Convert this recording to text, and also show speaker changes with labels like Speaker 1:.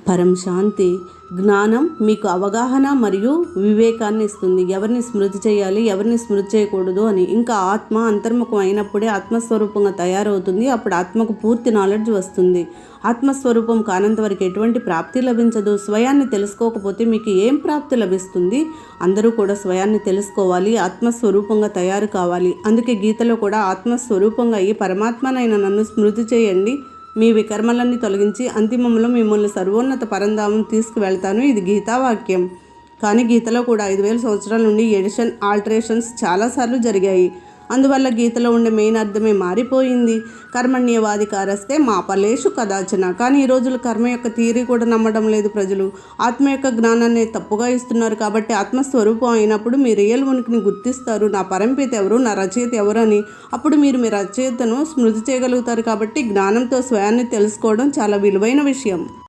Speaker 1: పరం శాంతి. జ్ఞానం మీకు అవగాహన మరియు వివేకాన్ని ఇస్తుంది, ఎవరిని స్మృతి చేయాలి, ఎవరిని స్మృతి చేయకూడదు అని. ఇంకా ఆత్మ అంతర్ముఖం అయినప్పుడే ఆత్మస్వరూపంగా తయారవుతుంది. అప్పుడు ఆత్మకు పూర్తి నాలెడ్జ్ వస్తుంది. ఆత్మస్వరూపం కానంత వరకు ఎటువంటి ప్రాప్తి లభించదు. స్వయాన్ని తెలుసుకోకపోతే మీకు ఏం ప్రాప్తి లభిస్తుంది? అందరూ కూడా స్వయాన్ని తెలుసుకోవాలి, ఆత్మస్వరూపంగా తయారు కావాలి. అందుకే గీతలో కూడా ఆత్మస్వరూపంగా అయ్యి పరమాత్మనైన నన్ను స్మృతి చేయండి, మీ వికర్మలన్నీ తొలగించి అంతిమంలో మిమ్మల్ని సర్వోన్నత పరంధామం తీసుకువెళ్తాను. ఇది గీతావాక్యం. కానీ గీతలో కూడా 5000 సంవత్సరాల నుండి ఎడిషన్ ఆల్టరేషన్స్ చాలాసార్లు జరిగాయి. అందువల్ల గీతలో ఉండే మెయిన్ అర్థమే మారిపోయింది. కర్మణ్యవాధికారస్తే మా ఫలేషు కదాచన. కానీ ఈ రోజులు కర్మ యొక్క థియరీ కూడా నమ్మడం లేదు ప్రజలు. ఆత్మ యొక్క జ్ఞానాన్ని తప్పుగా ఇస్తున్నారు. కాబట్టి ఆత్మస్వరూపం అయినప్పుడు మీ రియల్ ఉనికిని గుర్తిస్తారు. నా పరంపిత ఎవరు, నా రచయిత ఎవరు అని. అప్పుడు మీరు మీ రచయితను స్మృతి చేయగలుగుతారు. కాబట్టి జ్ఞానంతో స్వయాన్ని తెలుసుకోవడం చాలా విలువైన విషయం.